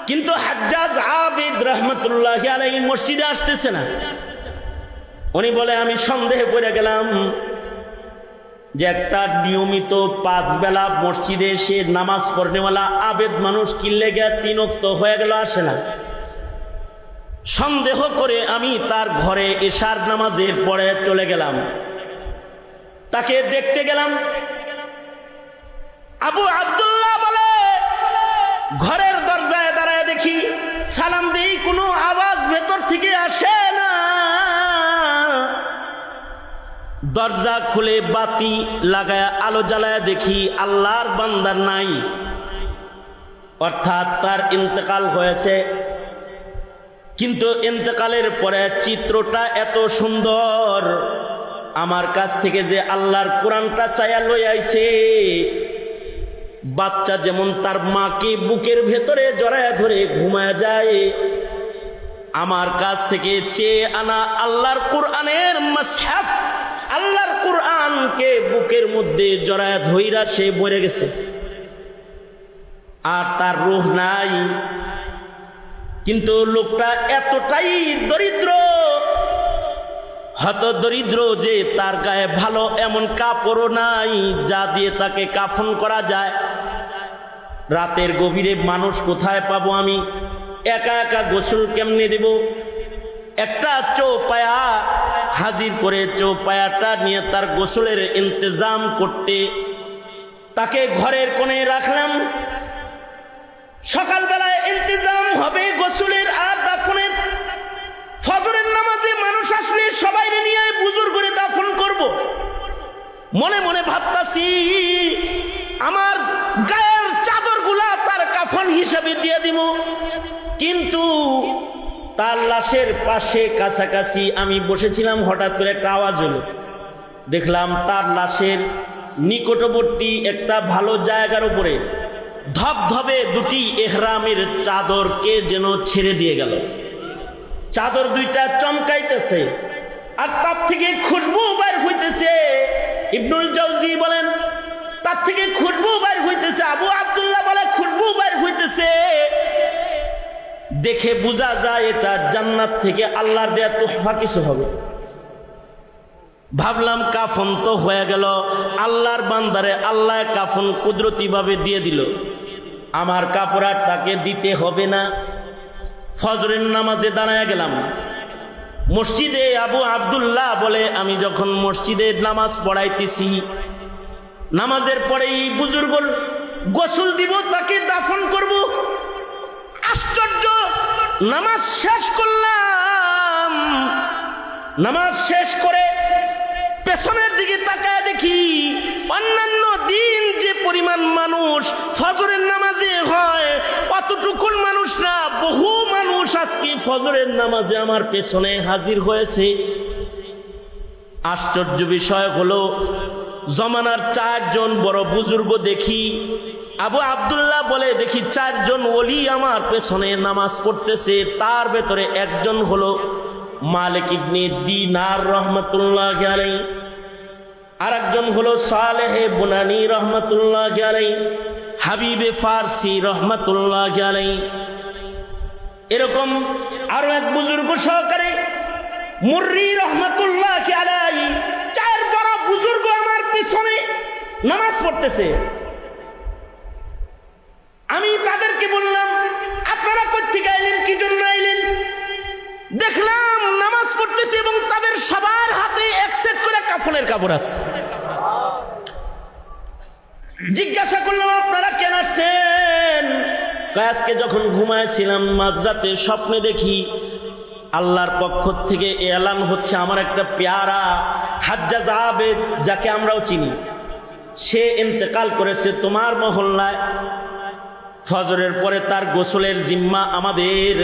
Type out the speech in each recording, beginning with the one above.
কিন্তু হাজ্জাজ আবিদ রহমতুল্লাহি আলাইহি মসজিদে আসতেছে না। উনি বলে আমি সন্দেহে পড়ে গেলাম যে একটা নিয়মিত 5 বেলা মসজিদে এসে নামাজ পড়নেওয়ালা আবেদ মানুষ কি লেগে 3 ওয়াক্ত হয়ে গেল আসে না। সন্দেহ করে আমি তার ঘরে ইশার নামাজের পরে চলে গেলাম, তাকে দেখতে গেলাম। আবু আব্দুল্লাহ বলে ঘরের দরজায় দাঁড়ায় দেখি সালাম দেই, কোনো আওয়াজ ভেতর থেকে আসে না। দরজা খুলে বাতি লাগায় আলো জ্বালায় দেখি আল্লাহর বান্দা নাই, অর্থাৎ তার ইন্তেকাল হয়েছে। কিন্তু ইন্তেকালের পরে চিত্রটা এত সুন্দর, আমার কাছ থেকে যে আল্লাহর কোরআনটা চাইয়া লই আইছে, বাচ্চা যেমন তার মাকে বুকের ভেতরে জড়ায় ধরে ঘুমায় যায়, আমার কাছ থেকে চেয়ে আনা আল্লাহর কোরআনের মাসহাফ, আল্লাহর কোরআনকে বুকের মধ্যে জড়ায় ধইরা সে মরে গেছে, আর তার রূহ নাই। কিন্তু লোকটা এতটাই দরিদ্র, হত দরিদ্র যে তার গায়ে ভালো এমন কাপড়ও নাই যা দিয়ে তাকে কাফন করা যায়। রাতের গভীরে মানুষ কোথায় পাবো আমি? একা একা গোসল কেমনে দেব? একটা চৌপায়া হাজির করে চৌপায়াটা নিয়ে তার গোসলের ইন্তজাম করতে তাকে ঘরের কোণে রাখলাম। সকালবেলায় ইন্তজাম হবে গোসলের আর দাফনের। ফজরের নামাজে মানুষ আসলে সবাই নিয়ে বুজুর করে দাফন করব। মনে মনে ভাবতাছি আমার গায়ের চাদরগুলা তার কাফন হিসাবে দিয়ে দিব। কিন্তু তার লাশের পাশে কাছাকাছি আমি বসেছিলাম, হঠাৎ করে একটা আওয়াজ হলো। দেখলাম তার লাশের নিকটবর্তী একটা ভালো জায়গার উপরে ধবধবে 2টি ইহরামের চাদরকে যেন ছেড়ে দিয়ে গেল। চাদর 2টা চমকাইতেছে আর তার থেকে খুশবু বাইর হইতেছে। ইবনুল জাওজি বলেন তার থেকে খুশবু বাইর হইতেছে। আবু আব্দুল্লাহ বলে খুশবু বাইর হইতেছে। দেখে বোঝা যায় এটা জান্নাত থেকে আল্লাহর দেয়া তোহফা কিছু হবে। ভাবলাম কাফন তো হয়ে গেল, আল্লাহর বান্দারে আল্লাহ কাফন কুদরতি ভাবে দিয়ে দিল, আমার কাপড় আর তাকে দিতে হবে না। ফজরের নামাজে দাঁড়ায় গেলাম মসজিদে। আবু আব্দুল্লাহ বলে আমি যখন মসজিদে নামাজ পড়াইতেছি, নামাজের পরেই বুজুর্গ গোসল দিব, তাকে দাফন করব। আশ্চর্য, নামাজ শেষ করলাম, নামাজ শেষ করে পেছনের দিকে তাকায় দেখি অন্যান্য দিন যে পরিমাণ মানুষ ফজরের নামাজে হয় অতটুকুন মানুষ না, বহু মানুষ আজকে ফজরের নামাজে আমার পেছনে হাজির হয়েছে। আশ্চর্য বিষয় হলো জমানার 4 জন বড় বুজুর্গ দেখি। আবু আব্দুল্লাহ বলে দেখি 4 জন ওলি আমার পেছনে নামাজ পড়তেছে। তার ভেতরে একজন হলো মালিক ইবনে দিনার রহমতুল্লাহ আলাইহি, আরেকজন হলো সালেহ বুনানি রহমতুল্লাহ আলাইহি, হাবিবে ফারসি রহমতুল্লাহ আলাইহি। এরকম আরো এক বুজুর্গ সহকারে মুররি রহমতুল্লাহ আলাইহি, 4 বড় বুজুর্গ আমার পিছনে নামাজ পড়তেছে। আমি তাদেরকে বললাম আপনারা কোত্থেকে আইলেন, কি জন্য আইলেন? দেখলাম নামাজ পড়তেছে এবং তাদের সবার হাতে এক সেট করে কাফনের কাপড় আছে। জিজ্ঞাসা করলাম আপনারা কেন আসছেন? আজকে যখন ঘুমাইছিলাম মাঝরাতে স্বপ্নে দেখি আল্লাহর পক্ষ থেকে এলান হচ্ছে আমার একটা পেয়ারা হাজ্জাজ আবেদ, যাকে আমরাও চিনি, সে ইন্তেকাল করেছে তোমার মহল্লায়। ফজরের পরে তার গোসলের জিম্মা আমাদের,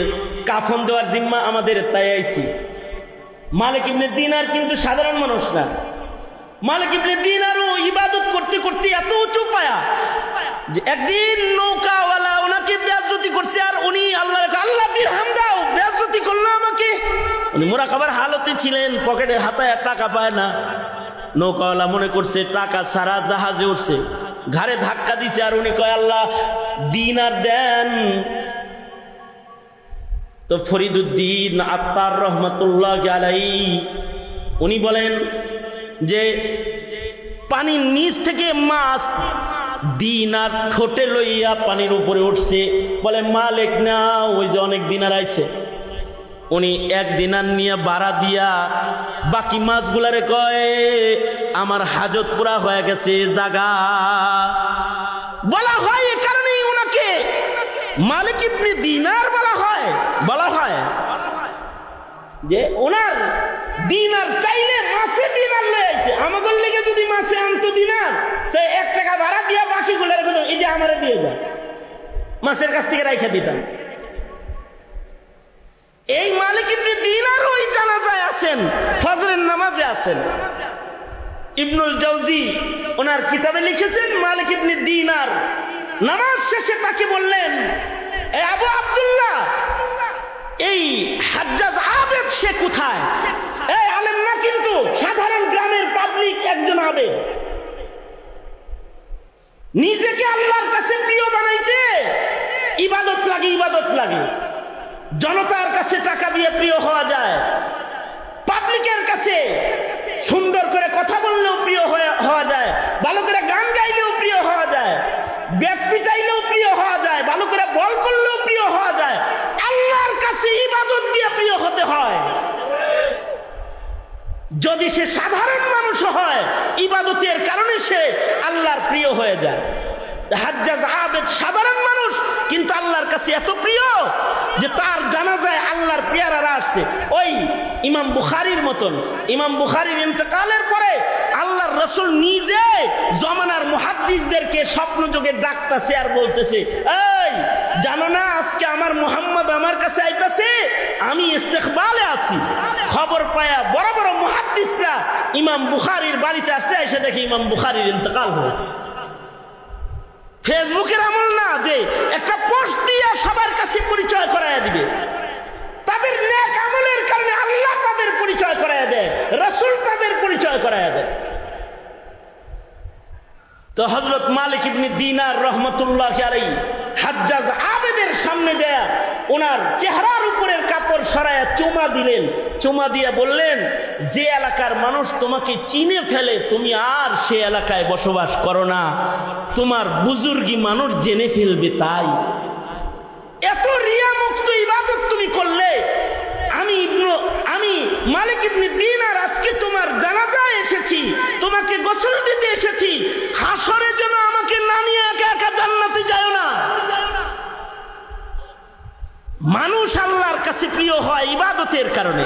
কাফন দেওয়ার জিম্মা আমাদের, তাই আইছি। মালিক ইবনে দিনার কিন্তু সাধারণ মানুষ না। মালিক ইবনে দিনারও ইবাদত করতে করতে এত উঁচু পায়া যে একদিন নৌকাওয়ালা ওনাকে বেয়াজ্জতি করছে, আর উনি আল্লাহ দিরহাম দাও, বেয়াজ্জতি করলো আমাকে। উনি মুরাকাবার হালতে ছিলেন, পকেটে হাতায় টাকা পায় না। নৌকাওয়ালা মনে করছে টাকা ছাড়া জাহাজে উঠছে, ঘাড়ে ধাক্কা দিছে, আর উনি কয় আল্লাহ দিনার দেন। তো ফরিদুদ্দিন আত্তার রহমাতুল্লাহ আলাইহি উনি বলেন যে পানির নিচ থেকে মাছ দিনার ঠোঁটে লইয়া পানির উপরে উঠছে, বলে মালিক না ওই যে অনেক দিনার আইছে। উনি এক দিনার নিয়ে বাড়া দিয়া বাকি মাছগুলারে কয় আমার হাজত পুরা হয়ে গেছে জাগা। বলা হয় এ কারণেই উনাকে মালিক ইবনে দিনার বলা হয় যে ওনার দিনার চাইলে মাছে দিনার লয়ে আইছে। আমাদের লেগে যদি মাছে আনতো দিনার তো 1 টাকা ভাড়া দিয়া বাকিগুলার বলে এই যে আমারে দিয়ে যায়, মাছের কাছ থেকে রাইখা দিতাম। এই মালিক ইবনে দিনার ওই জানাজায় আছেন, ফজরের নামাজে আছেন। ইবনুল জাওজি ওনার কিতাবে লিখেছেন মালিক ইবনে দিনার নামাজ শেষে তাকে বললেন, এ আবু আব্দুল্লাহ, এই হাজ্জাজ আবেদ সে কোথায়? এই আলেম না কিন্তু, সাধারণ গ্রামের পাবলিক একজন আবেদ। নিজেকে আল্লাহর কাছে প্রিয় বানাইতে ইবাদত লাগে। জনতার কাছে টাকা দিয়ে প্রিয় হওয়া যায়, পাবলিকের কাছে সুন্দর করে কথা বললেও প্রিয় হওয়া যায়, ভালো করে গান গাইলেও প্রিয় হওয়া যায়, ব্যাগ পিটাইলেও প্রিয় হওয়া যায়, ভালো করে বল করলেও প্রিয় হওয়া যায়। আল্লাহর কাছে ইবাদত দিয়ে প্রিয় হতে হয়। যদি সে সাধারণ মানুষ হয়, ইবাদতের কারণে সে আল্লাহর প্রিয় হয়ে যায়। হাজ্জাজ আবেদ সাধারণ মানুষ, কিন্তু আল্লাহর কাছে এত প্রিয় যে তার জানাজায় আল্লাহর পেয়ারারা আসছে। ওই ইমাম বুখারীর মতন, ইমাম বুখারীর ইন্তেকালের পরে আল্লাহর রাসূল নিজে জমানার মুহাদ্দিসদেরকে স্বপ্ন যোগে ডাকতেছে আর বলতেছে, এই জানো না আজকে আমার মুহাম্মদ আমার কাছে আইতাছে, আমি ইস্তেকবালে আছি। খবর পায়া বড় বড় মুহাদ্দিসরা ইমাম বুখারীর বাড়িতে আসছে, এসে দেখে ইমাম বুখারীর ইন্তেকাল হয়েছে। ফেসবুকের আমল না যে একটা পোস্ট দিয়ে সবার কাছে পরিচয় করাইয়া দিবে। তাদের নেক আমলের কারণে আল্লাহ তাদের পরিচয় করাইয়া দেয়, রাসূল তাদের পরিচয় করাইয়া দেয়। তো হযরত মালিক ইবনে দিনার রহমাতুল্লাহ আলাইহি হাজ্জাজ আবেদের সামনে যায় ওনার চেহারার উপরের কাপড় সরায়া চুমা দিলেন। চুমা দিয়ে বললেন, যে এলাকার মানুষ তোমাকে চিনে ফেলে তুমি আর সে এলাকায় বসবাস করো না, তোমার বুজুর্গি মানুষ জেনে ফেলবে। তাই এত রিয়া মুক্ত ইবাদত তুমি করলে, আমি মালিক ইবনে দিনার আজকে তোমার জানাজায় এসেছি, তোমাকে গোসল দিতে এসেছি, হাসরের জন্য আমাকে না নিয়ে একা একা জান্নাতে যায় না। মানুষ আল্লাহর কাছে প্রিয় হয় ইবাদতের কারণে।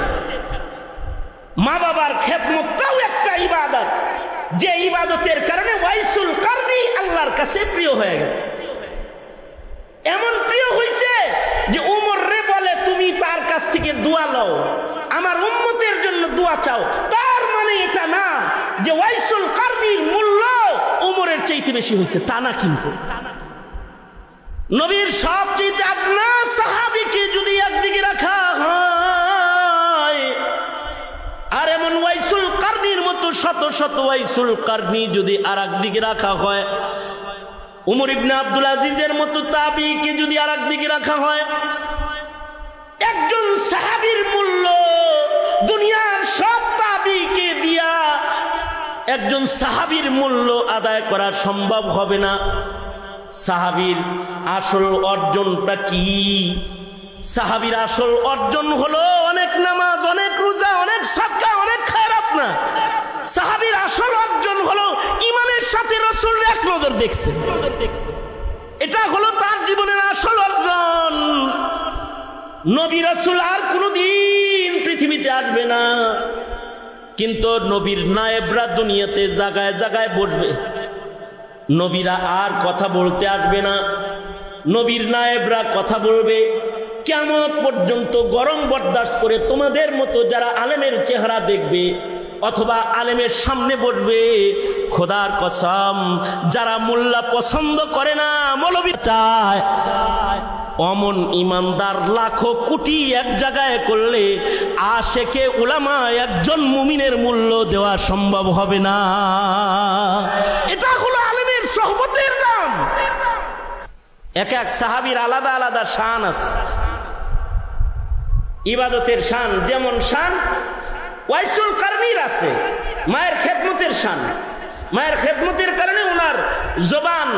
মা বাবার খেদমতটাও একটা ইবাদত, যে ইবাদতের কারণে ওয়াইসুল কারনি আল্লাহর কাছে প্রিয় হয়ে গেছে। এমন প্রিয় হয়েছে যে উমর রে বলে তুমি তার কাছ থেকে দোয়া লও, আমার উম্মতের জন্য দোয়া চাও। তার মানে এটা না যে ওয়াইসুল কারনির মূল্য উমরের চাইতে বেশি হয়েছে, তা না। কিন্তু নবীর সবচেয়ে আদনা সাহাবীকে যদি একদিকে রাখা হয়, আর এমন ওয়াইসুল কারনির মতো শত শত ওয়াইসুল কারনি যদি আর একদিকে রাখা হয়, উমর ইবনে আব্দুল আজিজের মতো তাবিঈকে যদি আর একদিকে রাখা হয়, একজন সাহাবীর মূল্য দুনিয়ার সব তাবিঈকে দিয়া একজন সাহাবীর মূল্য আদায় করা সম্ভব হবে না। সাহাবীর আসল অর্জনটা কি? সাহাবীর আসল অর্জন হলো অনেক নামাজ, অনেক রোজা, অনেক সাদকা, অনেক খায়রাত না। সাহাবীর আসল অর্জন হলো ইমানের সাথে রাসূল এক নজর দেখছে। এটা হলো তার জীবনের আসল অর্জন। নবী রাসূল আর কোনদিন পৃথিবীতে আসবে না, কিন্তু নবীর নায়েবরা দুনিয়াতে জায়গায় জায়গায় বসবে। নবীরা আর কথা বলতে আসবে না, নবীর নায়েবরা কথা বলবে। কিয়ামত পর্যন্ত গরম বরদাস্ত করে তোমাদের মতো যারা আলেমের চেহারা দেখবে অথবা আলেমের সামনে বসবে, খোদার কসম যারা মোল্লা পছন্দ করে না, মৌলবি চায়, অমন ইমানদার লাখো কোটি এক জায়গায় করলে আশেকে উলামা একজন মুমিনের মূল্য দেওয়া সম্ভব হবে না। এটা হলো আলেমের সোহবতের দাম। এক এক সাহাবীর আলাদা আলাদা শান আছে। ইবাদতের শান যেমন শান ওয়াইসুল কারনীর আছে, মায়ের খেদমতের শান। মায়ের খেদমতের কারণে ওনার জবান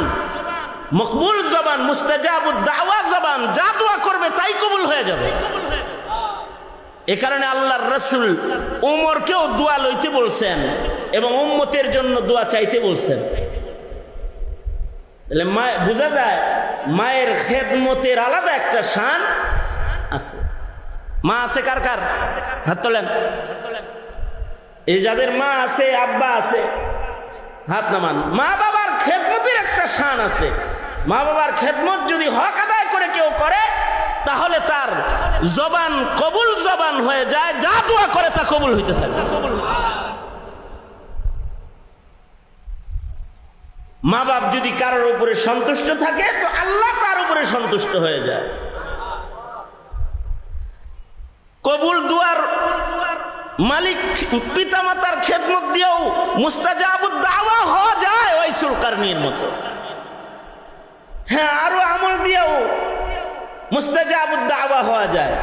মকবুল জবান, মুস্তাজাবুদ দাওয়া জবান, যা দোয়া করবে তাই কবুল হয়ে যাবে। এ কারণে আল্লাহর রাসূল ওমরকেও দোয়া লইতে বলছেন এবং উম্মতের জন্য দোয়া চাইতে বলছেন। বোঝা যায় মায়ের খেদমতের আলাদা একটা শান আছে। মা আছে কার কার? হাত তোলেন। এই যাদের মা আছে, আব্বা আছে, হাত নামান। মা বাবার খেদমতের একটা শান আছে। মা বাবার খেদমত যদি হক আদায় করে কেউ করে তাহলে তার জবান কবুল জবান হয়ে যায়, যা দোয়া করে তা কবুল হইতে থাকে। মা বাপ যদি কারোর উপরে সন্তুষ্ট থাকে তো আল্লাহ তার উপরে সন্তুষ্ট হয়ে যায়। কবুল দুয়ার মালিক পিতামাতার খেদমত দিয়েও মুস্তাজাবুদ দাওয়া হওয়া যায় ওয়াইসুল কারনীর মতো। হ্যাঁ, আরো আমল দিয়েও মুস্তাজাবুদ দাওয়া হওয়া যায়।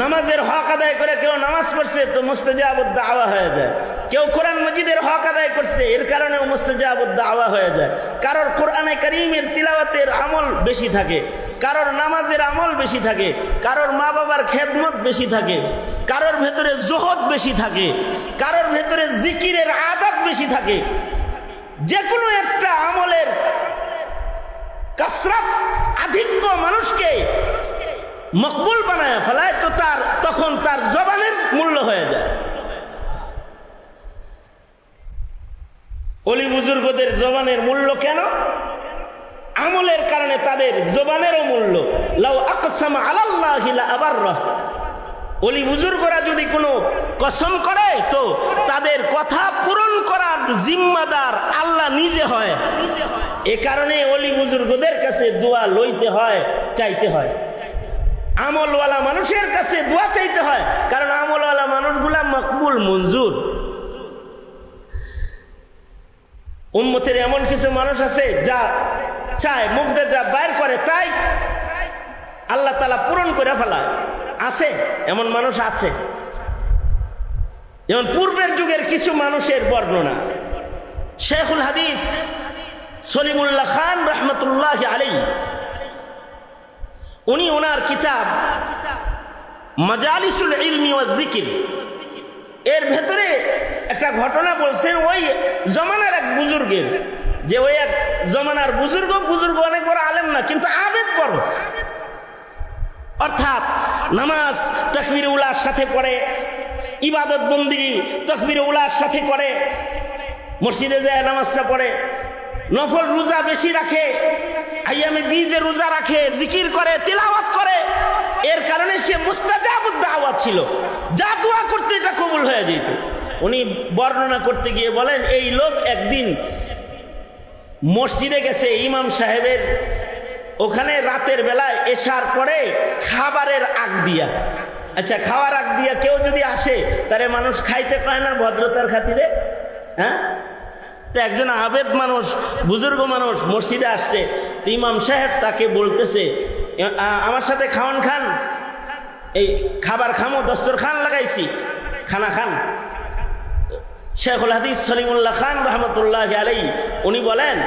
নামাজের হক আদায় করে কেউ নামাজ পড়ছে তো মুস্তাজাবুদ দাওয়া হয়ে যায়। কেউ কোরআন মজিদের হক আদায় করছে, এর কারণেও মুস্তাজাবুদ দাওয়া হয়ে যায়। কারোর কোরআনে কারীমের তিলাওয়াতের আমল বেশি থাকে, কারোর নামাজের আমল বেশি থাকে, কারোর মা বাবার খেদমত বেশি থাকে, কারোর ভেতরে জোহদ বেশি থাকে, কারোর ভেতরে জিকিরের আদত বেশি থাকে। যে কোনো একটা আমলের কাসরাত আধিক্য মানুষকে মকবুল বানায় ফেলায় তো তখন তার জবানের মূল্য হয়ে যায়। ওলি বুজুর্গদের জবানের মূল্য কেন? আমলের কারণে তাদের জবানেরও মূল্য। লাউ আকসামা আলাল্লাহি লা আবাররাহ। ওলি বুজুর্গরা যদি কোনো কসম করে তো তাদের কথা পূরণ করার জিম্মাদার আল্লাহ নিজে হয়। এ কারণে ওলি বুজুর্গদের কাছে দোয়া লইতে হয়, চাইতে হয়। আমলওয়ালা মানুষের কাছে দোয়া চাইতে হয়, কারণ আমলওয়ালা মানুষগুলা মকবুল মঞ্জুর। উম্মতের এমন কিছু মানুষ আছে যা চায়, মুখ দিয়ে যা বাইর করে তাই আল্লাহ তাআলা পূরণ করে ফেলায়। আছে এমন মানুষ আছে। যেমন পূর্বের যুগের কিছু মানুষের বর্ণনা শেখুল হাদিস সলিমুল্লাহ খান রহমতুল্লাহি আলাইহি, উনি ওনার কিতাব মাজালিসুল ইলমি ওয়াজ যিকির এর ভেতরে একটা ঘটনা বলছেন ওই জমানার এক বুজুর্গের, যে ওই এক জমানার বুজুর্গ অনেক বড় আলেম না, কিন্তু আবেদ বড়। অর্থাৎ নামাজ তাকবীরে উলার সাথে পড়ে, ইবাদত বন্দেগী তাকবীরে উলার সাথে করে, মসজিদে যায় নামাজটা পড়ে, নফল রোজা বেশি রাখে, আইয়ামে বীজে রোজা রাখে, জিকির করে, তিলাওয়াত করে। এর কারণে সে মুস্তাজাবুদ দাওয়াত ছিল, যা দোয়া করতে এটা কবুল হয়ে যেত। উনি বর্ণনা করতে গিয়ে বলেন, এই লোক একদিন মসজিদে গেছে ইমাম সাহেবের ওখানে রাতের বেলায় এশার পরে খাবারের আগ দিয়া। আচ্ছা, খাওয়ার আগ দিয়া কেউ যদি আসে তারে মানুষ খাইতে পায় না ভদ্রতার খাতিরে? হ্যাঁ, তো একজন আবেদ মানুষ, বুজুর্গ মানুষ মসজিদে আসছে, ইমাম সাহেব তাকে বলতেছে, আমার সাথে খাওয়ান খান, এই খাবার খামো, দস্তরখান লাগাইছি, খানা খান। শেখুল হাদিস সলিমুল্লাহ খান রহমতুল্লাহি আলাইহি উনি বলেন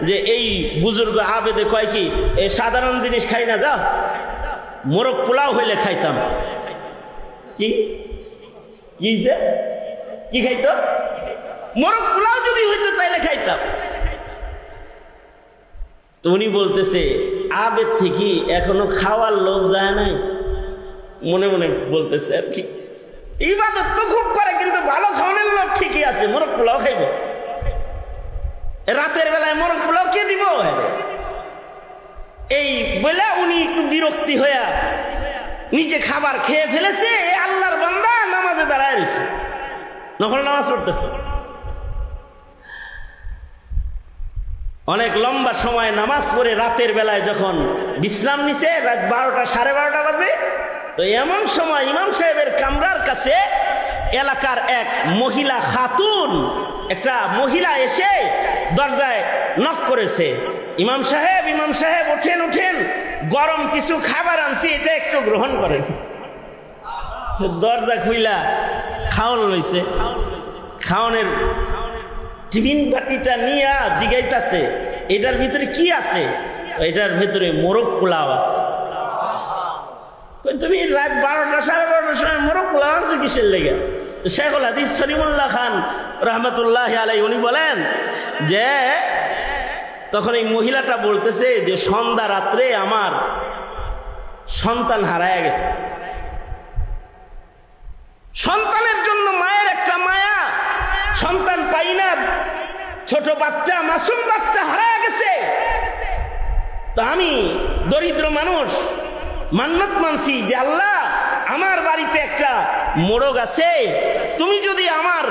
যে এই বুজুর্গ আবেদে কয় কি, এই সাধারণ জিনিস খাই না, যাও মোরগ পোলাও হইলে খাইতাম। কি কি খাইতো? মোরগ পোলাও যদি হইতো তাইলে খাইতাম। তো উনি বলতেছে, আবেদ থেকে এখনো খাওয়ার লোভ যায় নাই, মনে মনে বলতেছে আর কি, ইবাদত তো খুব করে কিন্তু ভালো খাওয়ানোর লোভ ঠিকই আছে, মোরগ পোলাও খাইব। রাতের বেলায় মোরগ পোলাও কে দিব? এই বলে উনি একটু বিরক্তি হইয়া নিজে খাবার খেয়ে ফেলেছে। আল্লাহর বান্দা নামাজে দাঁড়ায় রয়েছে, নফল নামাজ পড়তেছে। অনেক লম্বা সময় নামাজ পড়ে রাতের বেলায় যখন বিশ্রাম নিছে, রাত 12টা 12:30 বাজে, তো এমন সময় ইমাম সাহেবের কামরার কাছে এলাকার এক মহিলা খাতুন, একটা মহিলা এসে দরজায় নক করেছে, ইমাম সাহেব ওঠেন, গরম কিছু খাবার আনছি, এটা একটু গ্রহণ করেন। দরজা খুইলা খাওন লইছে, খাওনের টিফিন বাটিটা নিয়ে জিগাইতাছে এটার ভিতরে কি আছে? এটার ভিতরে মোরগ পোলাও আছে। তুমি রাত 12টা 12:30টার সময় মোরগ পোলাও আনছো কিসের লেগে? শেখুল হাদিস সলিমুল্লাহ খান রহমতুল্লাহ আলাই উনি বলেন যে তখন এই মহিলাটা বলতেছে যে সন্ধ্যা রাত্রে আমার সন্তান হারায় গেছে, সন্তানের জন্য মায়ের একটা মায়া, সন্তান পাই না, ছোট বাচ্চা মাসুম বাচ্চা হারায় গেছে। তো আমি দরিদ্র মানুষ মান্নত মানছি যে আল্লাহ আমার বাড়িতে একটা মোরগ আছে, তুমি যদি আমার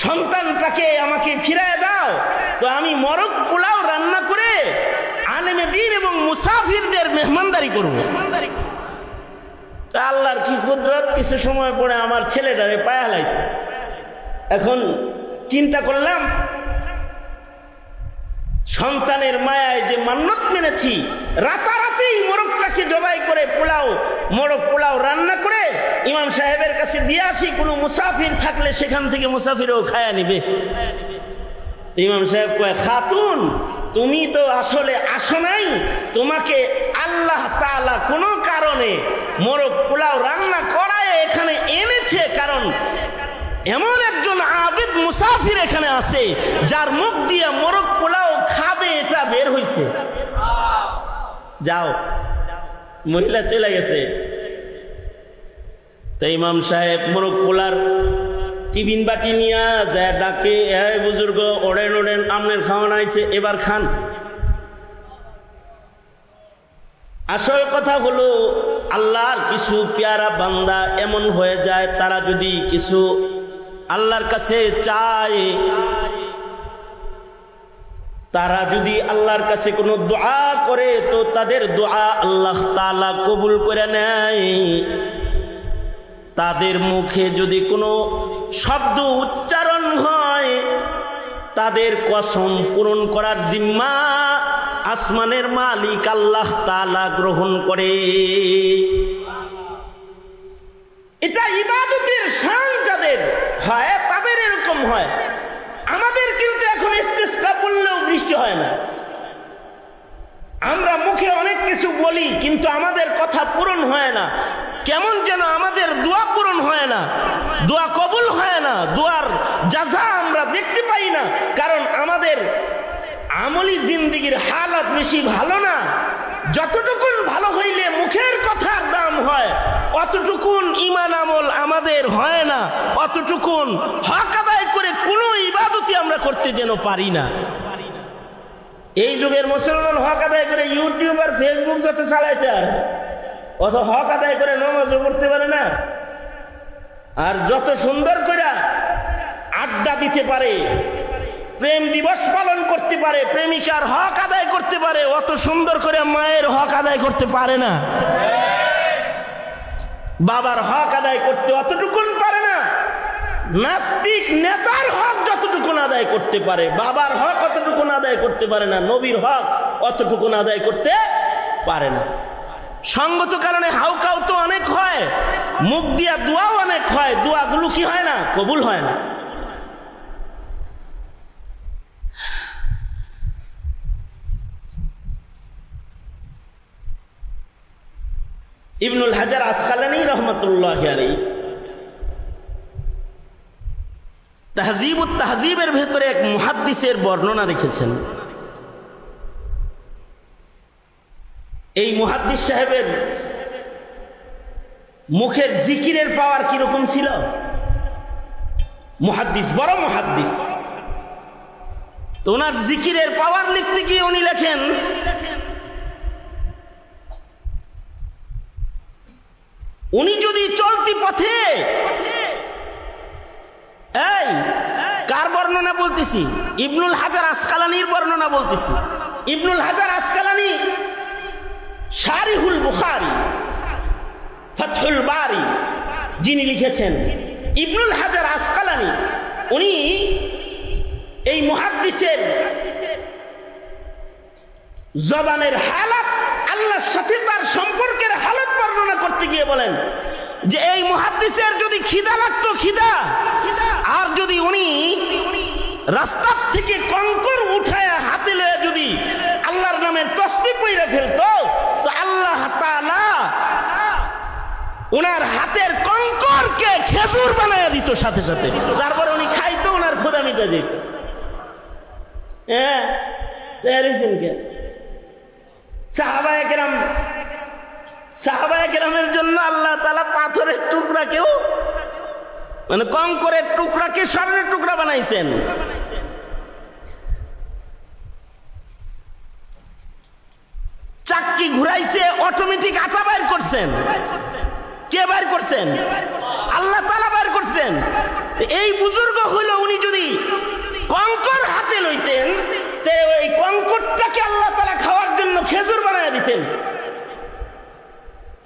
সন্তানটাকে আমাকে ফিরায় দাও তো আমি মোরগ পোলাও রান্না করে আলেমে দ্বীন এবং মুসাফিরদের মেহমানদারি করব। আল্লাহর কি কুদরত, কিছু সময় পরে আমার ছেলেটারে পায়া লাইছে। এখন চিন্তা করলাম সন্তানের মায়ায় যে মান্নত মেনেছি, রাতারাতেই মোরগটাকে জবাই করে মোরগ পোলাও রান্না করে ইমাম সাহেবের কাছে দিয়ে আসি, কোনো মুসাফির থাকলে সেখান থেকে মুসাফিরও খায়া নিবে। ইমাম সাহেব কয়, খাতুন তুমি তো আসলে আসো নাই, তোমাকে আল্লাহ তাআলা কোনো কারণে মোরগ পোলাও রান্না করায় এখানে এনেছে, কারণ এমন একজন আবেদ মুসাফির এখানে আছে যার মুখ দিয়ে মোরগ পোলাও খাবে, এটা বের হইছে। যাও। মহিলা চলে গেছে। তো ইমাম সাহেব মোরগ পোলার টিফিন বাটি নিয়ে যায়, ডাকে, হ্যাঁ বুজুর্গ ওড়েন ওড়েন, আমনের খাওয়ান আইছে, এবার খান। আসল কথা হলো আল্লাহর কিছু পেয়ারা বান্দা এমন হয়ে যায়, তারা যদি কিছু আল্লাহর কাছে চায়, তারা যদি আল্লাহর কাছে কোনো দোয়া করে তো তাদের দোয়া আল্লাহ তাআলা কবুল করে নেয়। তাদের মুখে যদি কোনো শব্দ উচ্চারণ হয়, তাদের কসম পূরণ করার জিম্মা আসমানের মালিক আল্লাহ তাআলা গ্রহণ করে। এটা ইবাদতের শান যাদের হয় তাদের এরকম হয়। আমাদের কিন্তু এখন ইস্তিসকা পড়লেও বৃষ্টি হয় না। আমরা মুখে অনেক কিছু বলি কিন্তু আমাদের কথা পূরণ হয় না। কেমন যেন আমাদের দোয়া পূরণ হয় না, দোয়া কবুল হয় না, দোয়ার জাযা আমরা দেখতে পাই না, কারণ আমাদের আমলি জিন্দেগির হালাত বেশি ভালো না। যতটুকুন ভালো হইলে মুখের কথার দাম হয়, অতটুকুন ঈমান আমল আমাদের হয় না, অতটুকুন হক আদায় করে কোনো ইবাদতই আমরা করতে যেন পারি না। এই যুগের মুসলমান হক আদায় করে ইউটিউব আর ফেসবুক যত চালাইতে আর অত হক আদায় করে নামাজও পড়তে পারে না। আর যত সুন্দর করে আড্ডা দিতে পারে, প্রেম দিবস পালন করতে পারে, প্রেমিকার হক আদায় করতে পারে, অত সুন্দর করে মায়ের হক আদায় করতে পারে না। বাবার হক আদায় করতে অতটুকুন পারে না। নাস্তিক নেতার হক যতটুকুন আদায় করতে পারে, বাবার হক অতটুকুন আদায় করতে পারে না, নবীর হক অতটুকুন আদায় করতে পারে না। সঙ্গত কারণে হাউকাউ তো অনেক হয়, মুখ দিয়া দোয়াও অনেক হয়, দোয়াগুলো কি হয় না, কবুল হয় না। ইবনুল হাজার আসকালানী রহমতুল্লাহ আলাইহি তাহজিবুত তাহজিবের ভেতরে এক মুহাদ্দিসের বর্ণনা রেখেছেন। এই মুহাদ্দিস সাহেবের মুখের জিকিরের পাওয়ার কিরকম ছিল। মুহাদ্দিস, বড় মুহাদ্দিস, তো ওনার জিকিরের পাওয়ার লিখতে গিয়ে উনি লেখেন, উনি যদি চলতি পথে, এই কার বর্ণনা বলতেছি, ইবনুল হাজার আসকালানীর বর্ণনা বলতেছি। ইবনুল হাজার আসকালানী শারিহুল বুখারী, ফাতহুল বারী যিনি লিখেছেন, ইবনুল হাজার আসকালানী উনি এই মুহাদ্দিসের জবানের হালাত, আল্লাহর সাথে তার সম্পর্কের হালাত বর্ণনা করতে গিয়ে বলেন, যে এই মুহাদ্দিসের যদি খিদা লাগতো, খিদা, আর যদি উনি রাস্তার থেকে কঙ্কর উঠায় হাতে লয়ে যদি আল্লাহর নামের তাসবিহ পড়ে ফেলতো, তো আল্লাহ তাআলা ওনার হাতের কঙ্করকে খেজুর বানায় দিত সাথে সাথে। তারপর উনি খাইতো, ওনার ক্ষুধা মিটে যেত। হ্যাঁ, সাহাবায়ে কেরামের জন্য আল্লাহ তাআলা পাথরের টুকরাকেও, মানে কঙ্করের টুকরাকে স্বর্ণের টুকরা বানাইছেন। চাক্কি ঘুরাইছে, অটোমেটিক আটা বাইর করছেন। কে বাইর করছেন? আল্লাহ তাআলা বাইর করছেন। এই বুজুর্গ হইল, উনি যদি কঙ্কর হাতে লইতেন, তে ওই কঙ্করটাকে আল্লাহ তাআলা খাওয়ার জন্য খেজুর বানায় দিতেন।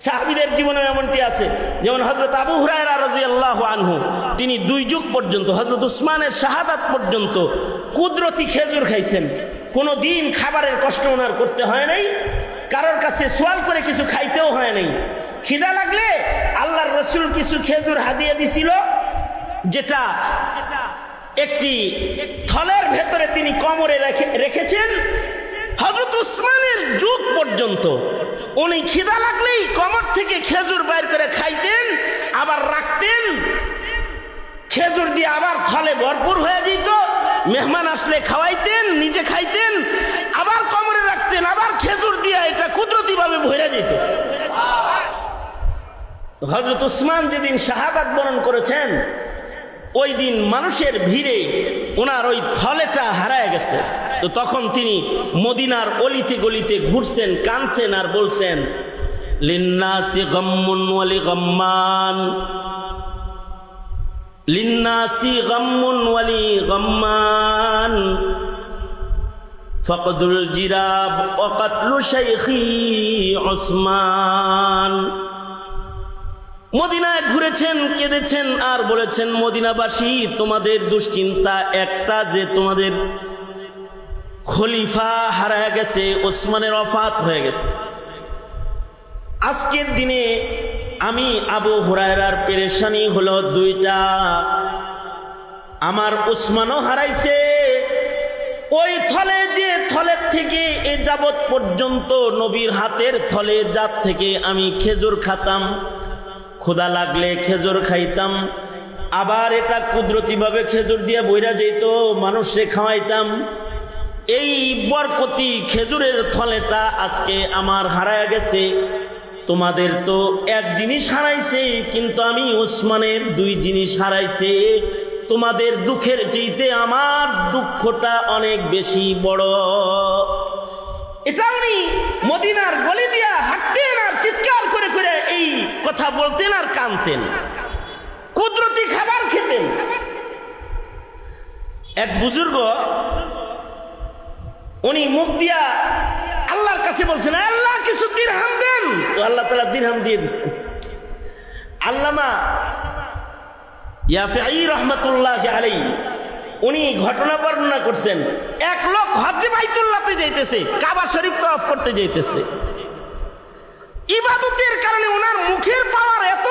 সাহাবীদের জীবনে এমনটি আছে, যেমন হযরত আবু হুরায়রা রাদিয়াল্লাহু আনহু, তিনি 2 যুগ পর্যন্ত, হযরত উসমানের শাহাদাত পর্যন্ত কুদরতি খেজুর খাইছেন। কোনো দিন খাবারের কষ্ট ওনার করতে হয় নাই, কারোর কাছে সোয়াল করে কিছু খাইতেও হয় নাই। খিদা লাগলে আল্লাহর রাসূল কিছু খেজুর হাদিয়া দিছিল, যেটা একটি থলের ভেতরে তিনি কোমরে রেখেছেন। হযরত উসমানের যুগ পর্যন্ত উনি খিদা লাগলেই কোমর থেকে খেজুর বাইর করে খাইতেন, আবার রাখতেন, খেজুর দিয়ে আবার থলে ভরপুর হয়ে যেত। মেহমান আসলে খাওয়াইতেন, নিজে খাইতেন, আবার কোমরে রাখতেন, আবার খেজুর দিয়ে এটা কুদরতি ভাবে ভরে যেত। হযরত উসমান যেদিন শাহাদাত বরণ করেছেন, ওই দিন মানুষের ভিড়ে ওনার ওই থলেটা হারায় গেছে। তো তখন তিনি মদিনার অলিতে গলিতে ঘুরছেন, কানছেন আর বলছেন, লিন্নাসি গাম্মুন ওয়ালি গাম্মান, লিন্নাসি গাম্মুন ওয়ালি গাম্মান, ফাকদুল জিরাব ওয়া কাতলু শাইখি উসমান। মদিনায় ঘুরেছেন, কেঁদেছেন আর বলেছেন, মদিনাবাসী, তোমাদের দুশ্চিন্তা একটা, যে তোমাদের খলিফা হারায় গেছে, ওসমানের ওফাত হয়ে গেছে। আজকের দিনে আমি আবু হুরায়রার পেরেশানি হলো 2টা, আমার ওসমানও হারাইছে। ওই থলে, যে থলের থেকে এ যাবৎ পর্যন্ত নবীর হাতের থলে, যার থেকে আমি খেজুর খাতাম, ক্ষুধা লাগলে খেজুর খাইতাম, আবার এটা কুদরতি ভাবে খেজুর দিয়ে বইরা যেত, মানুষে খাওয়াইতাম। এই বরকতি খেজুরের থলেটা আজকে আমার হারায় গেছে। তোমাদের তো এক জিনিস হারাইছে, কিন্তু আমি ওসমানের 2 জিনিস হারাইছে। তোমাদের দুঃখের চাইতে আমার দুঃখটা অনেক বেশি বড়। এটা উনি মদিনার গলি দিয়া হাঁটতেন আর চিৎকার করে করে এই কথা বলতেন আর কাঁদতেন, কুদরতি খাবার খেতেন। এক বুজুর্গ, উনি মুখ দিয়া আল্লাহর কাছে বলছেন, আল্লাহ কিছু দিরহাম দেন, তো আল্লাহ তাআলা দিরহাম দিয়ে দিচ্ছেন। আল্লামা ইয়াফি রহমাতুল্লাহি আলাইহি উনি ঘটনা বর্ণনা করছেন, এক লোক হজ্জে বাইতুল্লাহতে যাইতেছে, কাবা শরীফ তওয়াফ করতে যাইতেছে। ইবাদতের কারণে ওনার মুখের পাওয়ার এত,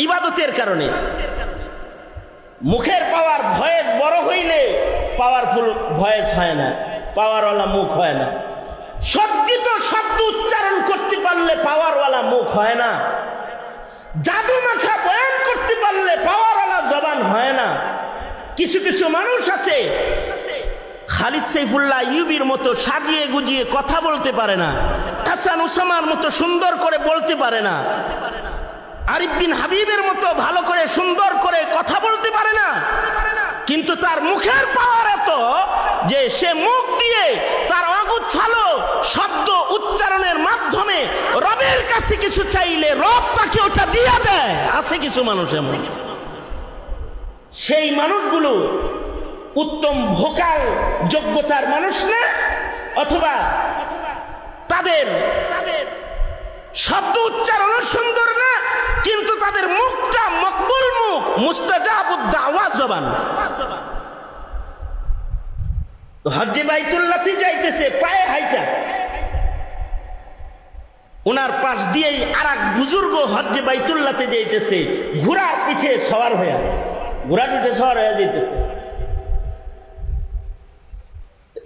ইবাদতের কারণে মুখের পাওয়ার, ভয়েস বড় হইলে পাওয়ারফুল ভয়েস হয় না, পাওয়ারওয়ালা মুখ হয় না। সজ্জিত শব্দ উচ্চারণ করতে পারলে পাওয়ারওয়ালা মুখ হয় না। জাদু মাখা বয়ান করতে পারলে পাওয়ারওয়ালা জবান হয় না। কিছু কিছু মানুষ আছে, খালিদ সাইফুল্লাহ ইউবির মতো সাজিয়ে গুজিয়ে কথা বলতে পারে না, হাসান উসামার মতো সুন্দর করে বলতে পারে না, আরিফ বিন হাবিবের মতো ভালো করে সুন্দর করে কথা বলতে পারে না, কিন্তু তার মুখের পাওয়ার এত যে সে মুখ দিয়ে তার অগুচ্ছালো শব্দ উচ্চারণের মাধ্যমে রবের কাছে কিছু চাইলে রব তাকে ওটা দিয়ে দেয়। আছে কিছু মানুষ এমন। সেই মানুষগুলো উত্তম ভোকাল যোগ্যতার মানুষ না, অথবা তাদের শব্দ উচ্চারণ সুন্দর না, কিন্তু তাদের মুখটা মকবুল মুখ, মুস্তাজাবুদ দাওয়া জবান। হজ্জে বাইতুল্লাহতে যাইতেছে পায়ে হাইটা, ওনার পাশ দিয়েই আর এক বুজুর্গ হজ্জে বাইতুল্লাহতে যাইতেছে, ঘোড়ার পিঠে সওয়ার হয়ে, ঘোড়ার পিঠে সওয়ার হয়ে যাইতেছে।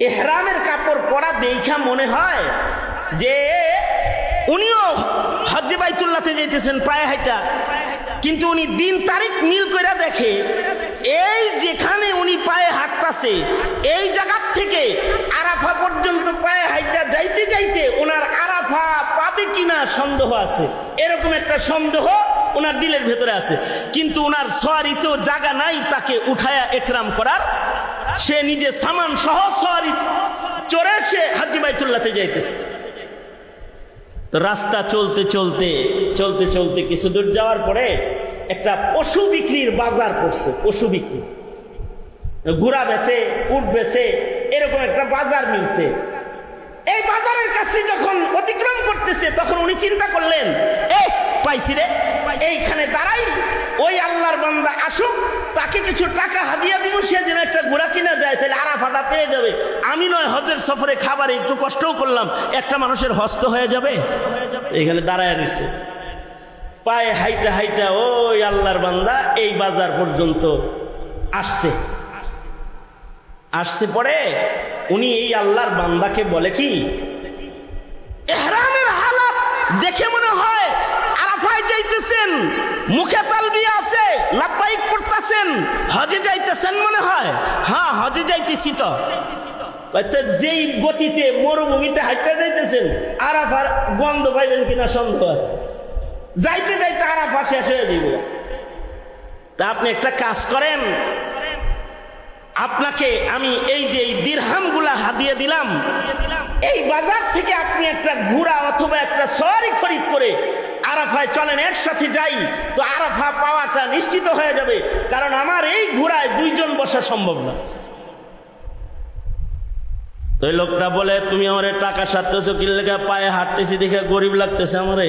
ইহরামের কাপড় পরা দেখা মনে হয় যে উনিও হজ্জে বাইতুল্লাহতে যাইতেছেন পায়ে হাঁটা, কিন্তু উনি দিন তারিখ মিল করে দেখে এই যেখানে উনি পায়ে হাঁটতাছে এই জায়গা থেকে আরাফা পর্যন্ত পায়ে হাঁটা যাইতে যাইতে ওনার আরাফা পাবে কিনা সন্দেহ আছে। এরকম একটা সন্দেহ ওনার দিলের ভেতরে আছে, কিন্তু ওনার সওয়ারিতেও জায়গা নাই তাকে উঠায়া একরাম করার। সে নিজে সামান সহ সওয়ারি চড়ে সে হজ্জে বাইতুল্লাহতে যাইতেছে। তো রাস্তা চলতে চলতে চলতে চলতে কিছু দূর যাওয়ার পরে একটা পশু বিক্রির বাজার পড়ছে, পশু বিক্রি, ঘোড়া বেচে, উট বেচে, এরকম একটা বাজার মিলছে। এই বাজারের কাছে যখন অতিক্রম করতেছে তখন উনি চিন্তা করলেন, পাইছি রে, এইখানে দাঁড়াই, ওই আল্লাহর বান্দা আসুক, তাকে কিছু টাকা হাদিয়া দিব, সে যেন একটা ঘোড়া কিনা যায়, তাহলে আরাফাটা পেয়ে যাবে। আমি নয় হজের সফরে খাবারে একটু কষ্টও করলাম, একটা মানুষের হস্ত হয়ে যাবে। এখানে দাঁড়ায় রয়েছে, পায়ে হাইটা হাইটা ওই আল্লাহর বান্দা এই বাজার পর্যন্ত আসছে। আসছে পরে উনি এই আল্লাহর বান্দাকে বলে কি, ইহরামের হালাত দেখে মনে হয় আরাফায় যাইতেছেন, মুখে তালবিয়া আছে, লাব্বাইক পড়তেছেন, হজে যাইতেছেন মনে হয়। হ্যাঁ, হজে যাইতেছি। তো যেই গতিতে মরুভূমিতে হাঁটতে যাইতেছেন, আরাফার গন্ধ পাইবেন কিনা সন্দেহ আছে। যাইতে যাইতে আরাফা শেষ হয়ে যাবে। তা আপনি একটা কাজ করেন, আপনাকে আমি এই যে দিরহামগুলা হাদিয়া দিলাম, এই বাজার থেকে আপনি একটা ঘোড়া অথবা একটা সওয়ারি খরিদ করে আরাফায় চলেন, একসাথে যাই, তো আরাফা পাওয়াটা নিশ্চিত হয়ে যাবে। কারণ আমার এই ঘোড়ায় দুইজন বসা সম্ভব না। তো এই লোকটা বলে, তুমি আমার টাকা সারতেছো কি লেগে? পায়ে হাঁটতেছি দেখে গরিব লাগতেছে আমার।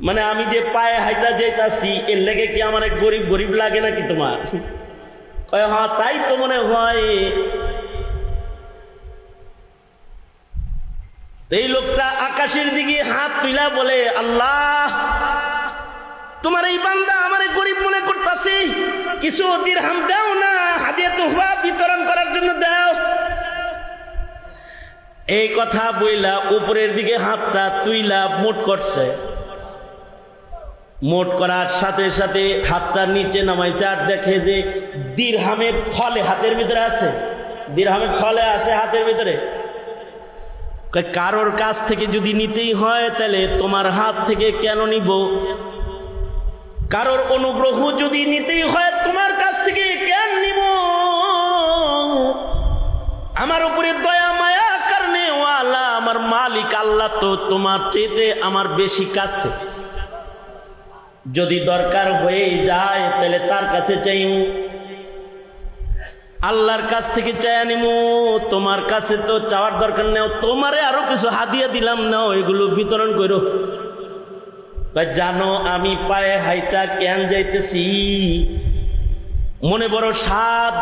মানে আমি যে পায়ে হাঁটা যেতাছি এর লেগে কি আমার গরিব গরিব লাগে নাকি তোমার? হ্যাঁ, তাই তো মনে হয়। এই লোকটা আকাশের দিকে হাত তুইলা বলে, আল্লাহ, তোমার এই বান্দা আমার গরিব মনে করতেছে, কিছু দিরহাম দাও না, হাদিয়া তোহফা বিতরণ করার জন্য দাও। এই কথা বইলা উপরের দিকে হাতটা তুইলা মুট করছে। মোট করার সাথে সাথে হাতটা নিচে নামাইছে, আর দেখে যে দিরহামের থলে হাতের ভিতরে আছে, দিরহামের থলে আছে হাতের ভিতরে। কারোর কাছ থেকে যদি নিতেই হয় তাহলে তোমার হাত থেকে কেন নিব? কারোর অনুগ্রহ যদি নিতেই হয় তোমার কাছ থেকে কেন নিব? আমার উপরে দয়া মায়া কারণে ওয়ালা আমার মালিক আল্লাহ তো তোমার চেয়ে আমার বেশি কাছে। যদি দরকার হয়ে যায় তাহলে তার কাছে চাইমু, আল্লাহর কাছ থেকে চাই নিমু। তোমার কাছে তো চাওয়ার দরকার নেই, তোমারে আরো কিছু হাদিয়া দিলাম, নাও এগুলো বিতরণ করো। জানো আমি পায়ে হাইটা কেন যাইতেছি? মনে বড় সাদ,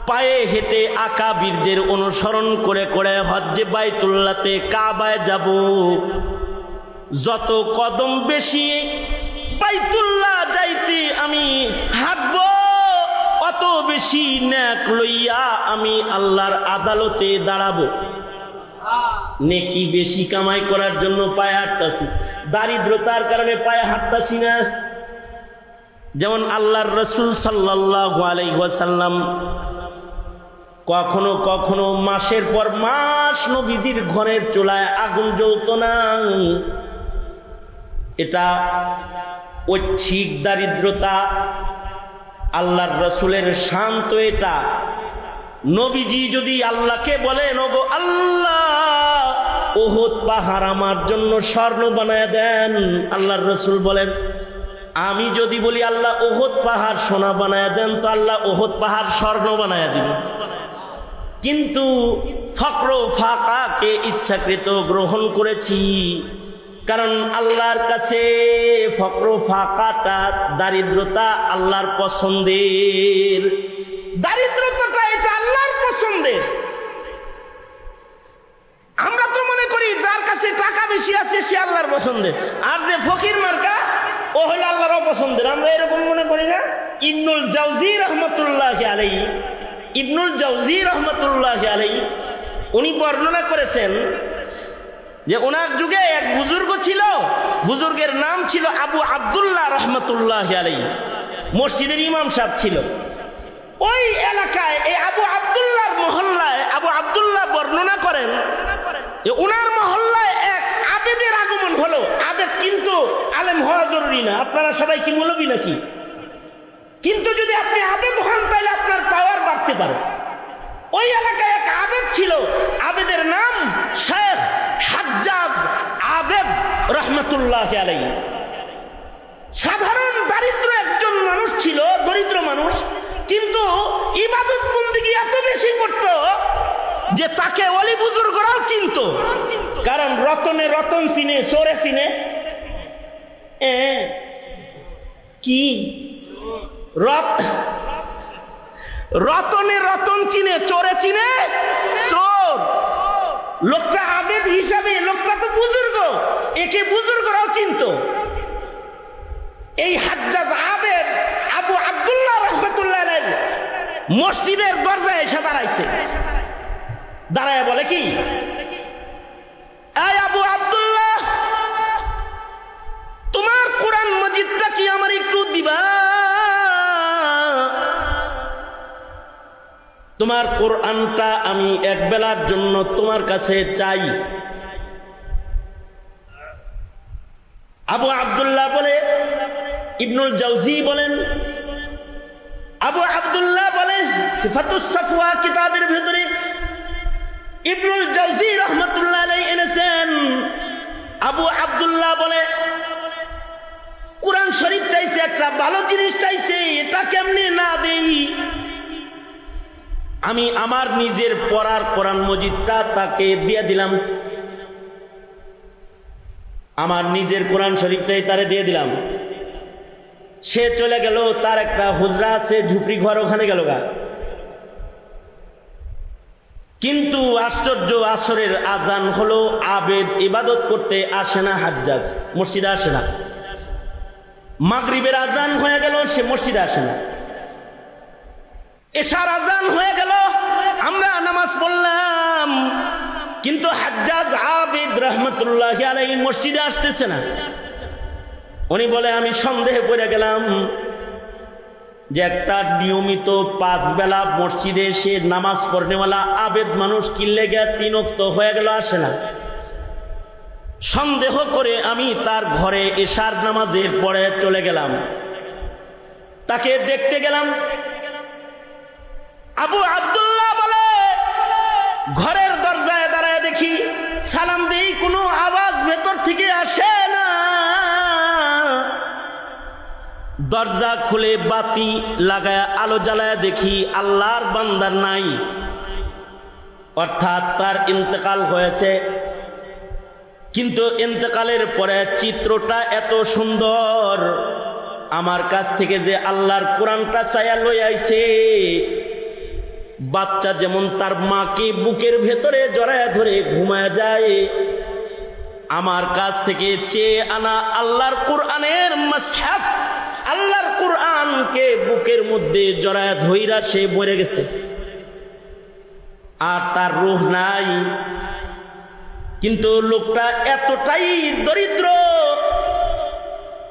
পায়ে হেঁটে আকাবিরদের অনুসরণ করে করে হজ্জে বাইতুল্লাহতে কাবায় যাব। যত কদম বেশি বাইতুল্লাহ যাইতে আমি হাঁটবো, অত বেশি নেক লইয়া আমি আল্লাহর আদালতে দাঁড়াবো। নেকি বেশি কামাই করার জন্য পায়ে হাঁটতাছি, দারিদ্রতার কারণে পায়ে হাঁটতাছি না। যেমন আল্লাহর রাসূল সাল্লাল্লাহু আলাইহি ওয়াসাল্লাম কখনো কখনো মাসের পর মাস নবীজির ঘরের চুলায় আগুন জ্বলতো না। এটা ঐচ্ছিক দারিদ্রতা, আল্লাহর রাসূলের শান্ত। এটা নবীজি যদি আল্লাহকে বলেন, ওগো আল্লাহ, উহুদ পাহাড় আমার জন্য স্বর্ণ বানায় দেন, আল্লাহর রাসূল বলেন, আমি যদি বলি আল্লাহ উহুদ পাহাড় সোনা বানায় দেন, তো আল্লাহ উহুদ পাহাড় স্বর্ণ বানায় দিবেন। কিন্তু ফকর ফাকাকে ইচ্ছাকৃত গ্রহণ করেছি, কারণ আল্লাহর কাছে ফকর ফাকাটা, দারিদ্রতা আল্লাহর পছন্দের। দারিদ্রতাটা এটা আল্লাহর পছন্দের। আমরা তো মনে করি যার কাছে পছন্দের, আর যে ফকির মার্কা ও হলো আল্লাহর অপছন্দের। আমরা এরকম মনে করি না? ইবনুল জাওজি রহমতুল্লাহি আলাইহি, ইবনুল জাওজি রহমতুল্লাহি আলাইহি উনি বর্ণনা করেছেন যে ওনার যুগে এক বুজুর্গ ছিল, বুজুর্গের নাম ছিল আবু আব্দুল্লাহ রহমতুল্লাহি আলাইহি, মসজিদের ইমাম সাহেব ছিল। ওই এলাকায় এই আবু আব্দুল্লাহর মহল্লায় আবু আব্দুল্লাহ বর্ণনা করেন ওনার মহল্লায় এক আবেদের আগমন হলো। আবেদ কিন্তু আলেম হওয়া জরুরি না, আপনারা সবাই কি মৌলবী নাকি? কিন্তু যদি আপনি আবেদ হন তাহলে আপনার পাওয়ার বাড়তে পারে। ওই এলাকায় এক আবেদ ছিল, আবেদের নাম শেখ হাজ্জাজ আবেদ রহমতুল্লাহ আলাইহি। সাধারণ দারিদ্র একজন মানুষ ছিল, দরিদ্র মানুষ, কিন্তু ইবাদত বন্দেগী এত বেশি করত যে তাকে ওলি বুজুর্গরাও চিনত। কারণ রতনে রতন চিনে, চোরে চিনে, কি রতনে রতন চিনে, চোরে চিনে চোর। লোকটা আবেদ হিসাবে, লোকটা তো বুজুর্গ, একে বুজুর্গরাও চিনত। এই হাজ্জাজ আবেদ আবু আব্দুল্লাহ রহমতুল্লাহ আলাইহি মসজিদের দরজায় এসে দাঁড়াইছে। দাঁড়ায় বলে কি, এই আবু আব্দুল্লাহ, তোমার কোরআন মজিদটা কি আমার একটু দিবা? তোমার কোরআনটা আমি এক বেলার জন্য তোমার কাছে চাই। আবু আব্দুল্লাহ বলে, ইবনুল জাওজি বলেন, আবু আব্দুল্লাহ বলেন সিফাতুস সাফওয়া কিতাবের ভিতরে ইবনুল জাওজি রহমতুল্লাহ আলাইহি এনেছেন। আবু আব্দুল্লাহ বলে কোরআন শরীফ চাইছে, একটা ভালো জিনিস চাইছে, এটা কেমনে না দেই? আমি আমার নিজের পড়ার কোরআন মজিদটা তাকে দিয়ে দিলাম, আমার নিজের কোরআন শরীফটাই তারে দিয়ে দিলাম। সে চলে গেল, তার একটা হুজরা আছে, ঝুপড়ি ঘর, ওখানে গেল গা। কিন্তু আশ্চর্য, আসরের আজান হলো, আবেদ ইবাদত করতে আসে না, হাজ্জাজ মসজিদে আসে না। মাগরিবের আজান হয়ে গেল, সে মসজিদে আসে না। এশার আজান হয়ে গেল, আমরা নামাজ পড়লাম, কিন্তু হাজ্জাজ আবেদ রহমতুল্লাহি আলাইহি মসজিদে আসতেছে না। উনি বলে আমি সন্দেহে পড়ে গেলাম যে একটা নিয়মিত 5 বেলা মসজিদে এসে নামাজ পড়নেওয়ালা আবেদ মানুষ কিনলে গিয়া 3 ওয়াক্ত হয়ে গেল, আসে না। সন্দেহ করে আমি তার ঘরে এশার নামাজের পরে চলে গেলাম, তাকে দেখতে গেলাম। আবু আব্দুল্লাহ বলে ঘরের দরজায় দাঁড়ায় দেখি, সালাম দেই, কোনো আওয়াজ ভেতর থেকে আসে না। দরজা খুলে বাতি লাগায় আলো জ্বালায় দেখি আল্লাহর বান্দার নাই, অর্থাৎ তার ইন্তেকাল হয়েছে। কিন্তু ইন্তেকালের পরে চিত্রটা এত সুন্দর, আমার কাছ থেকে যে আল্লাহর কোরআনটা চাইয়া লই আইছে, বাচ্চা যেমন তার মাকে বুকের ভেতরে জড়ায় ধরে ঘুমায় যায়, আমার কাছ থেকে চেয়ে আনা আল্লাহর কোরআনের মাসহাফ, আল্লাহর কোরআনকে বুকের মধ্যে জড়ায় ধইরা সে মরে গেছে, আর তার রূহ নাই। কিন্তু লোকটা এতটাই দরিদ্র,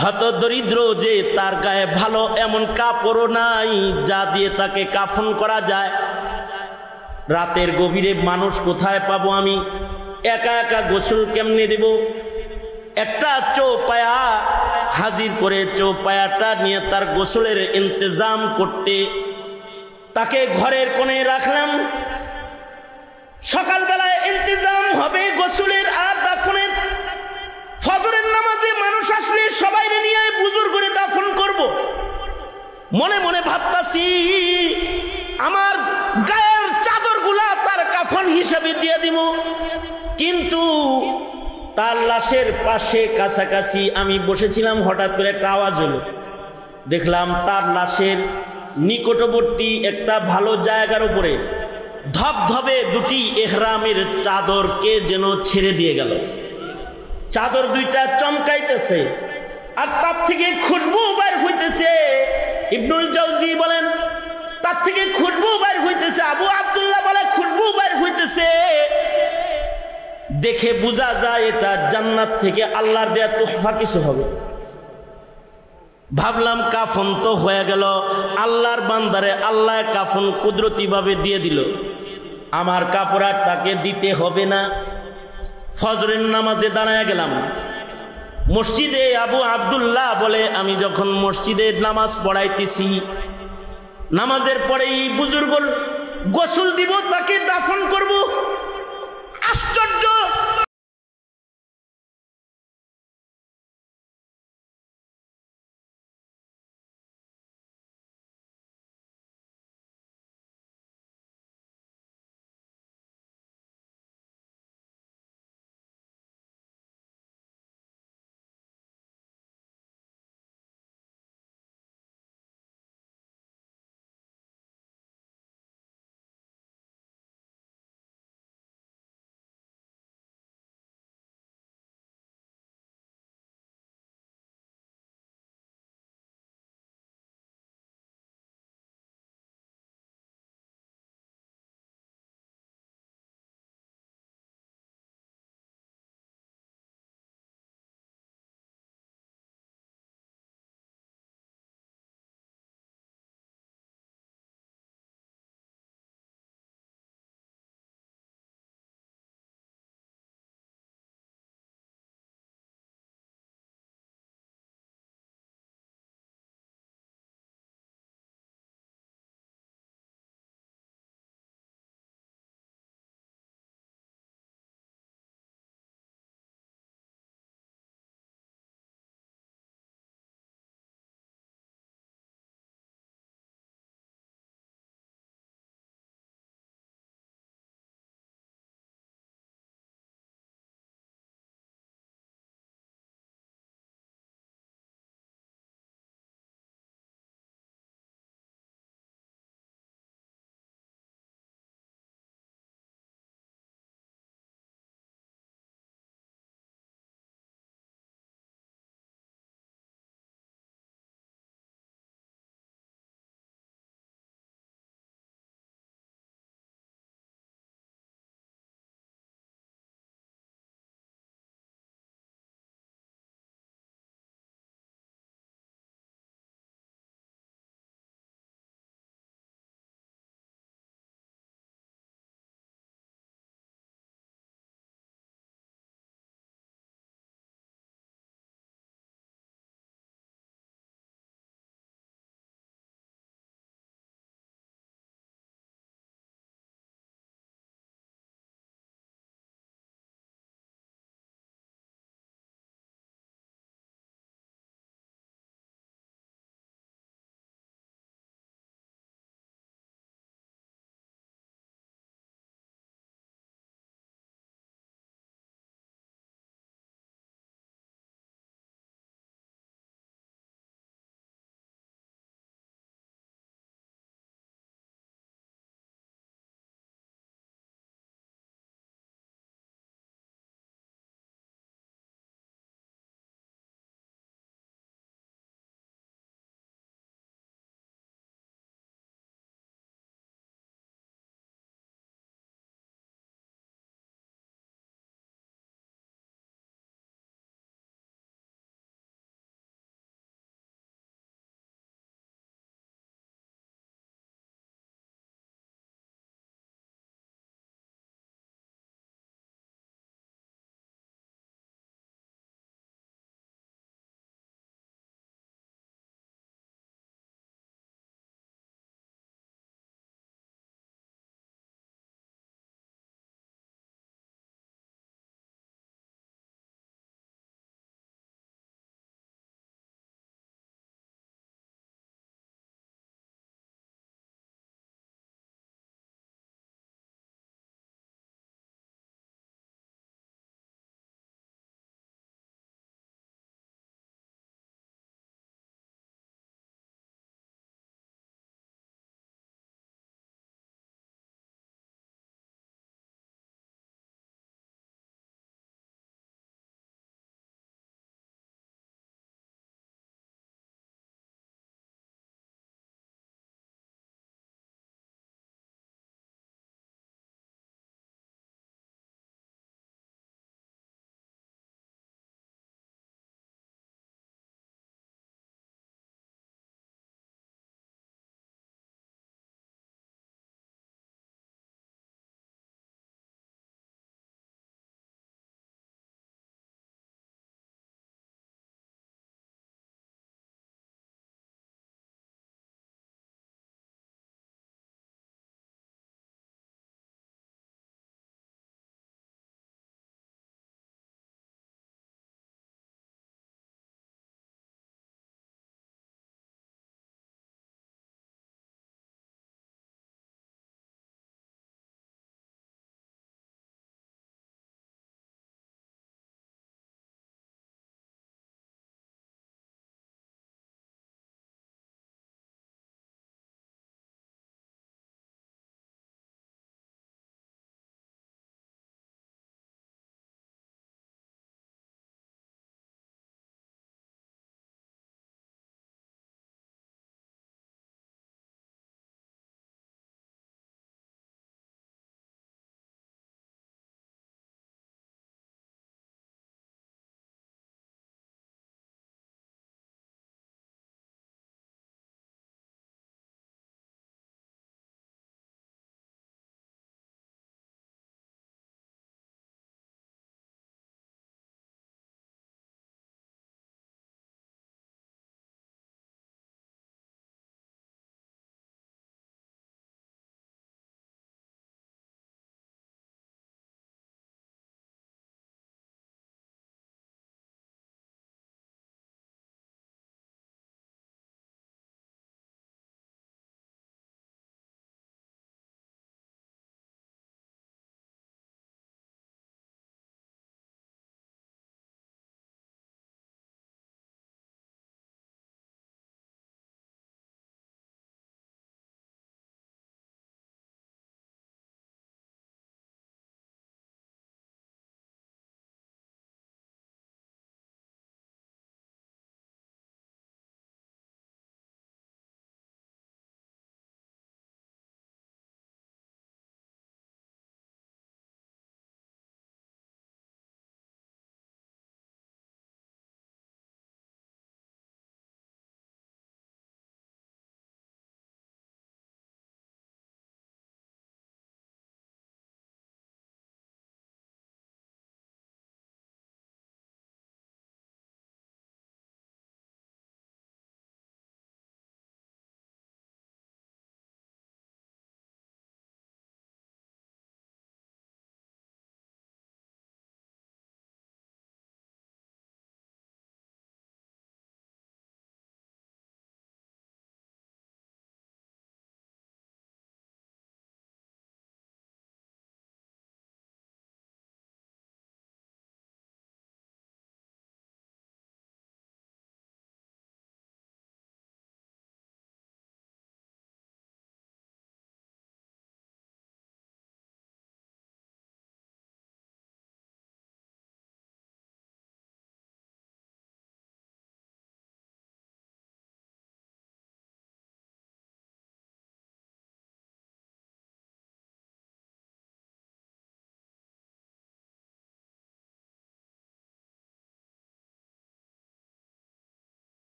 হত দরিদ্র যে তার গায়ে ভালো এমন কাপড়ও নাই যা দিয়ে তাকে কাফন করা যায়। রাতের গভীরে মানুষ কোথায় পাবো আমি? একা একা গোসল কেমনে দেব? একটা চৌপায়া হাজির করে চৌপায়াটা নিয়ে তার গোসলের ইন্তজাম করতে তাকে ঘরের কোণে রাখলাম। সকালবেলায় ইন্তজাম হবে গোসলের আর দাফনের। ফজরের নামাজে মানুষ আসলে সবাই নিয়ে বুজুর করে দাফন করব। মনে মনে ভাবতাছি আমার গায়ের চাদরগুলা তার কাফন হিসাবে দিয়ে দিব, কিন্তু তার লাশের পাশে কাছাকাছি আমি বসেছিলাম, হঠাৎ করে একটা আওয়াজ হলো। দেখলাম তার লাশের নিকটবর্তী একটা ভালো জায়গার উপরে ধবধবে দুটি এহরামের চাদরকে যেন ছেড়ে দিয়ে গেল। চাদর দুইটা চমকাইতেছে আর তার থেকে খুশবু বের হইতেছে। ইবনুল জাওজি বলেন তার থেকে খুশবু বের হইতেছে, আবু আব্দুল্লাহ বলে খুশবু বের হইতেছে, দেখে বোঝা যায় এটা জান্নাত থেকে আল্লাহর দেয়া তোহফা কিছু হবে। ভাবলাম কাফন তো হয়ে গেল, আল্লাহর বান্দারে আল্লাহ কাফন কুদরতি ভাবে দিয়ে দিল, আমার কাপড় আর তাকে দিতে হবে না। ফজরের নামাজে দাঁড়ায় গেলাম মসজিদে। আবু আব্দুল্লাহ বলে আমি যখন মসজিদে নামাজ পড়াইতেছি, নামাজের পরেই বুজুর্গ গোসল দিব, তাকে দাফন